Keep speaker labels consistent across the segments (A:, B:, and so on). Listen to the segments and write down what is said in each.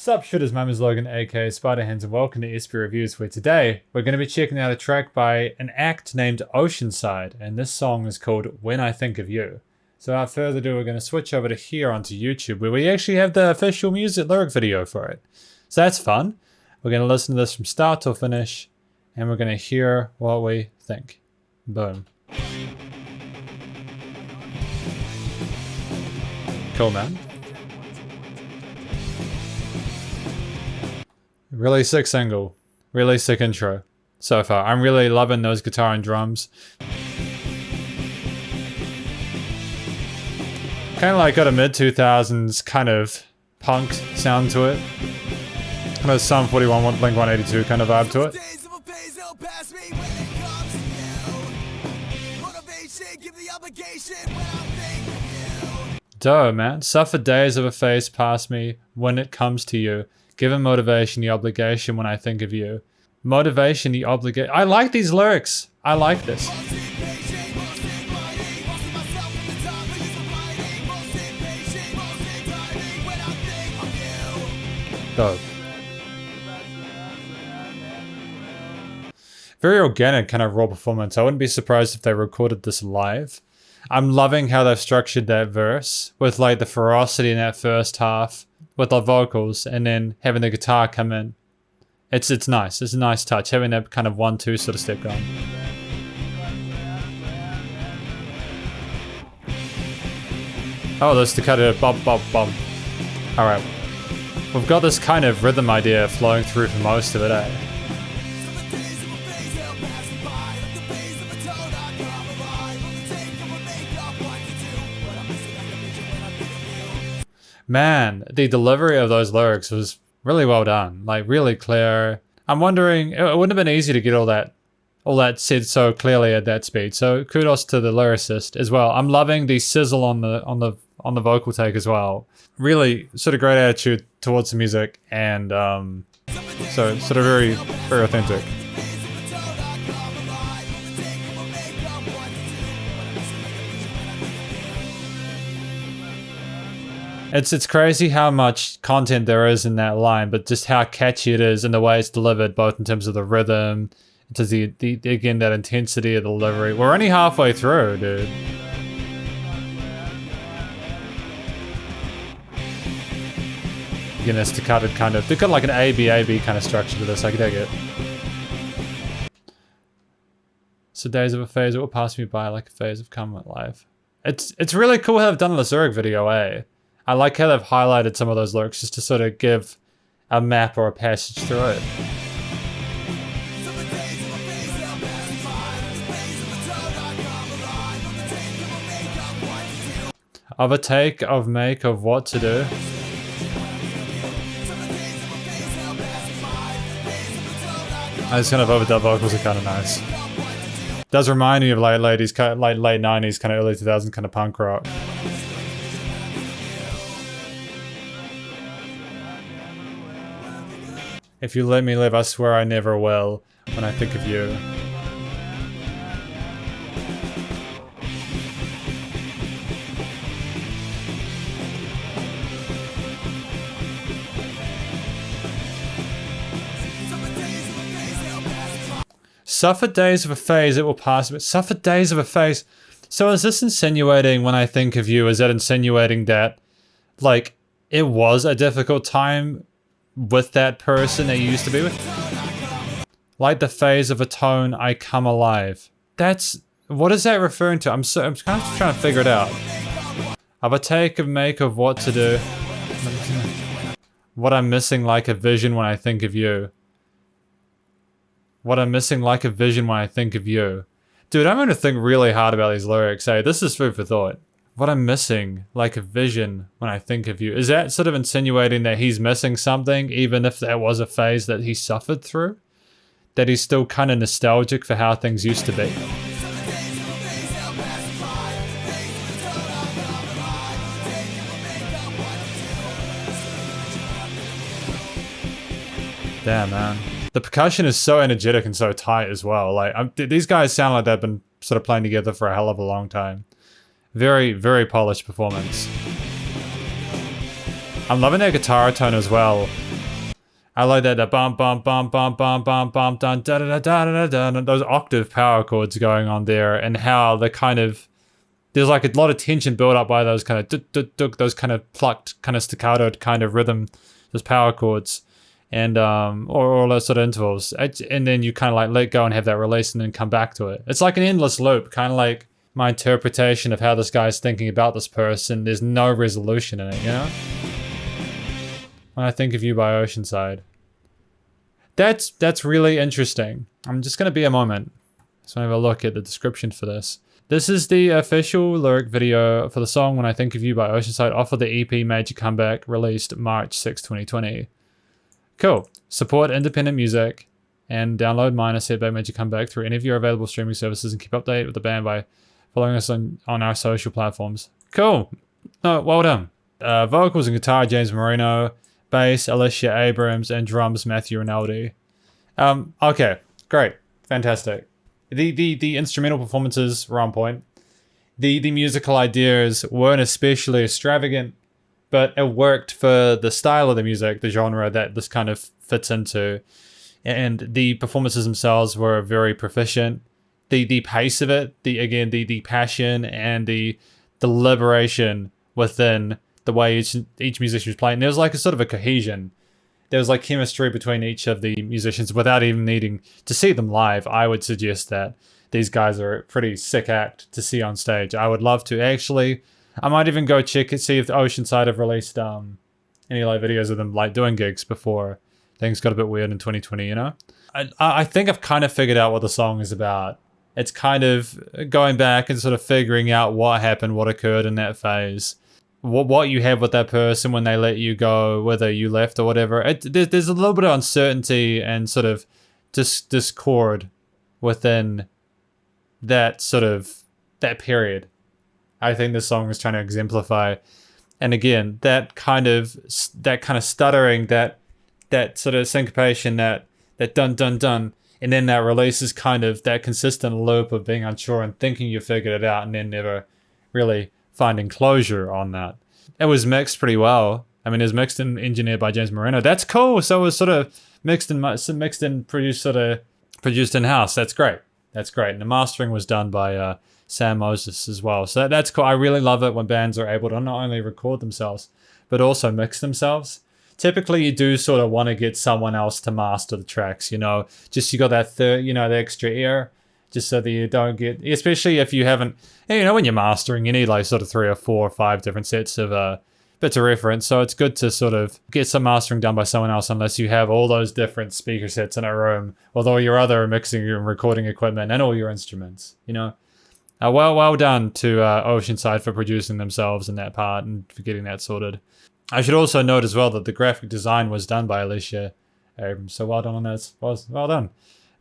A: Sup shooters, my name is Logan aka Spiderhands and welcome to SP Reviews, where today we're going to be checking out a track by an act named Oceanside, and this song is called When I Think of You. So without further ado, we're going to switch over to here onto YouTube, where we actually have the official music lyric video for it. So that's fun. We're going to listen to this from start till finish, and we're going to hear what we think. Boom. Cool, man. Really sick single. Really sick intro so far. I'm really loving those guitar and drums. Kind of like got a mid-2000s kind of punk sound to it. Kind of Sum 41, Blink 182 kind of vibe to it. Duh, man. Suffer days of a phase past me when it comes to you. Given motivation, the obligation when I think of you. Motivation, the obligation. I like these lyrics. I like this. Dope. Very organic kind of raw performance. I wouldn't be surprised if they recorded this live. I'm loving how they've structured that verse with like the ferocity in that first half with the vocals and then having the guitar come in. It's nice. It's a nice touch having that kind of 1-2 sort of step going. Oh, the staccato bump bump bump. Alright. We've got this kind of rhythm idea flowing through for most of it, eh? Man, the delivery of those lyrics was really well done. Like, really clear. I'm wondering, it wouldn't have been easy to get all that said so clearly at that speed. So kudos to the lyricist as well. I'm loving the sizzle on the vocal take as well. Really sort of great attitude towards the music, and so sort of very authentic. It's crazy how much content there is in that line, but just how catchy it is and the way it's delivered, both in terms of the rhythm, to the again, that intensity of the delivery. We're only halfway through, dude. Again, a staccato kind of, they've got like an A-B kind of structure to this, I dig it. So days of a phase, it will pass me by like a phase of come life. It's really cool how they've done this lyric video, eh? I like how they've highlighted some of those lyrics just to sort of give a map or a passage through it. Of a take, of make, of what to do. Those kind of overdub vocals are kind of nice. Does remind me of like late 90s, kind of early 2000s kind of punk rock. If you let me live, I swear I never will, when I think of you. Suffer days of a phase, it will pass, but suffer days of a phase. So is this insinuating when I think of you, is that insinuating that, like, it was a difficult time with that person that you used to be with? Like the phase of a tone, I come alive. That's, what is that referring to? I'm kind of trying to figure it out. Of a take, of make, of what to do. What I'm missing like a vision when I think of you. What I'm missing like a vision when I think of you. Dude, I'm going to think really hard about these lyrics. Hey, this is food for thought. What I'm missing like a vision when I think of you. Is that sort of insinuating that he's missing something, even if that was a phase that he suffered through? That he's still kind of nostalgic for how things used to be? Damn, man. The percussion is so energetic and so tight as well. Like, these guys sound like they've been sort of playing together for a hell of a long time. Very, very polished performance. I'm loving their guitar tone as well. I like that the bum bum bum bum bum bum bum dun da da da da da da, those octave power chords going on there, and how the kind of there's like a lot of tension built up by those kind of those kind of plucked, kind of staccato kind of rhythm, those power chords, and or all those sort of intervals, and then you kind of like let go and have that release, and then come back to it. It's like an endless loop, kind of like my interpretation of how this guy's thinking about this person. There's no resolution in it, you know. When I Think of You by Oceanside. That's really interesting. I'm just gonna be a moment. Just wanna have a look at the description for this. This is the official lyric video for the song When I Think of You by Oceanside off of the EP Major Comeback released March 6, 2020. Cool. Support independent music and download mine or Setback Major Comeback through any of your available streaming services, and keep updated with the band by following us on our social platforms. Cool. No, well done. Vocals and guitar, James Marino. Bass, Alicia Abrams, and drums, Matthew Rinaldi. Okay, great, fantastic. The instrumental performances were on point. The musical ideas weren't especially extravagant, but it worked for the style of the music, the genre that this kind of fits into. And the performances themselves were very proficient. The pace of it, the passion and the liberation within the way each musician was playing. There was like a sort of a cohesion. There was like chemistry between each of the musicians without even needing to see them live. I would suggest that these guys are a pretty sick act to see on stage. I would love to actually. I might even go check and see if the Oceanside have released any live videos of them like doing gigs before things got a bit weird in 2020. You know, I think I've kind of figured out what the song is about. It's kind of going back and sort of figuring out what happened, what occurred in that phase. What you have with that person when they let you go, whether you left or whatever. There's a little bit of uncertainty and sort of discord within that period. I think this song is trying to exemplify, and again, that kind of stuttering, that sort of syncopation, that dun dun dun, and then that release is kind of that consistent loop of being unsure and thinking you figured it out, and then never really finding closure on that. It was mixed pretty well. I mean, it was mixed and engineered by James Marino. That's cool. So it was sort of mixed and produced in house. That's great. And the mastering was done by Sam Moses as well. So that's cool. I really love it when bands are able to not only record themselves but also mix themselves. Typically, you do sort of want to get someone else to master the tracks. You know, just you got that third, the extra ear. Just so that you don't get, especially if you haven't, when you're mastering, you need like sort of 3 or 4 or 5 different sets of bits of reference. So it's good to sort of get some mastering done by someone else, unless you have all those different speaker sets in a room with all your other mixing and recording equipment and all your instruments, Well done to Oceanside for producing themselves in that part and for getting that sorted. I should also note as well that the graphic design was done by Alicia Abrams. So well done on that. Well done.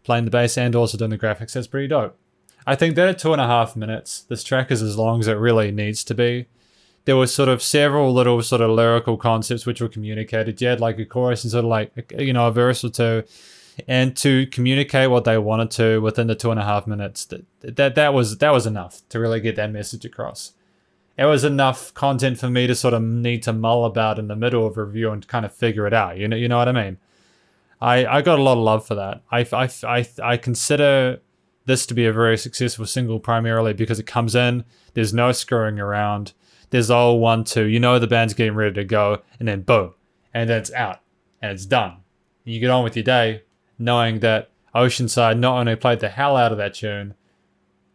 A: Playing the bass and also doing the graphics. That's pretty dope. I think that at 2.5 minutes, this track is as long as it really needs to be. There were sort of several little sort of lyrical concepts which were communicated. You had like a chorus and sort of like, a verse or two. And to communicate what they wanted to within the 2.5 minutes, that was enough to really get that message across. It was enough content for me to sort of need to mull about in the middle of a review and kind of figure it out. You know what I mean? I got a lot of love for that. I consider this to be a very successful single primarily because it comes in, there's no screwing around, there's all 1-2, the band's getting ready to go, and then boom, and then it's out, and it's done. And you get on with your day knowing that Oceanside not only played the hell out of that tune,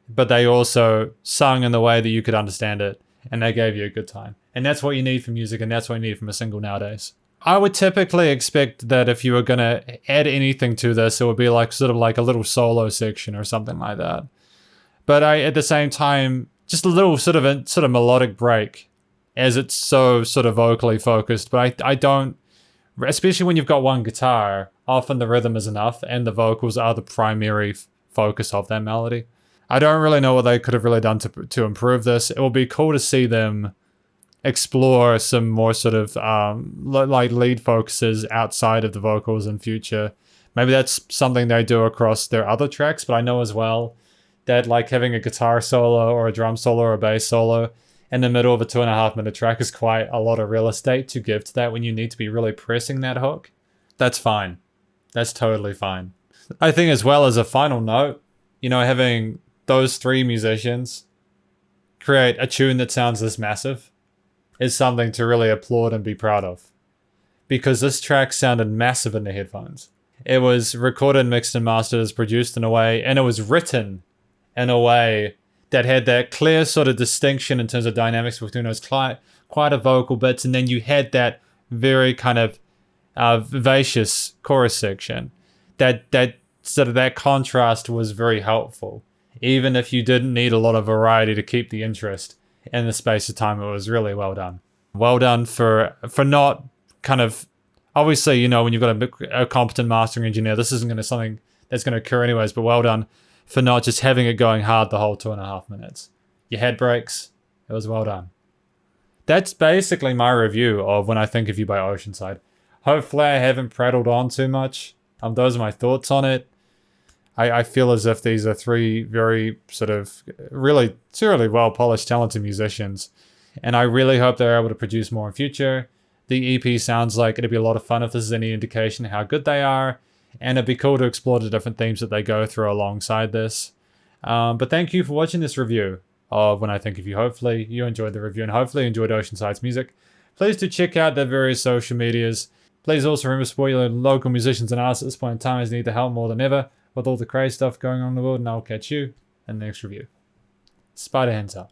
A: but they also sung in the way that you could understand it, and they gave you a good time. And that's what you need from music, and that's what you need from a single nowadays. I would typically expect that if you were going to add anything to this, it would be like sort of like a little solo section or something like that. But at the same time, just a little sort of melodic break, as it's so sort of vocally focused. But I don't, especially when you've got one guitar, often the rhythm is enough and the vocals are the primary focus of that melody. I don't really know what they could have really done to improve this. It would be cool to see them explore some more sort of like lead focuses outside of the vocals in future. Maybe that's something they do across their other tracks, but I know as well that like having a guitar solo or a drum solo or a bass solo in the middle of a 2.5 minute track is quite a lot of real estate to give to that when you need to be really pressing that hook. That's fine. That's totally fine. I think as well as a final note, you know, having those three musicians create a tune that sounds this massive is something to really applaud and be proud of. Because this track sounded massive in the headphones. It was recorded, mixed, and mastered as produced in a way, and it was written in a way that had that clear sort of distinction in terms of dynamics between those quieter vocal bits, and then you had that very kind of vivacious chorus section. That sort of that contrast was very helpful. Even if you didn't need a lot of variety to keep the interest in the space of time, it was really well done. Well done for not kind of, obviously, you know, when you've got a competent mastering engineer, this isn't going to something that's going to occur anyways, but well done for not just having it going hard the whole 2.5 minutes. You had breaks. It was well done. That's basically my review of When I Think of You by Oceanside. Hopefully I haven't prattled on too much. Those are my thoughts on it. I feel as if these are three very sort of really well polished, talented musicians. And I really hope they're able to produce more in future. The EP sounds like it'd be a lot of fun if this is any indication of how good they are. And it'd be cool to explore the different themes that they go through alongside this. But thank you for watching this review of When I Think of You. Hopefully you enjoyed the review and hopefully you enjoyed Oceanside's music. Please do check out their various social medias. Please also remember to support your local musicians and artists at this point in time as they need the help more than ever with all the crazy stuff going on in the world. And I'll catch you in the next review. Spiderhands out.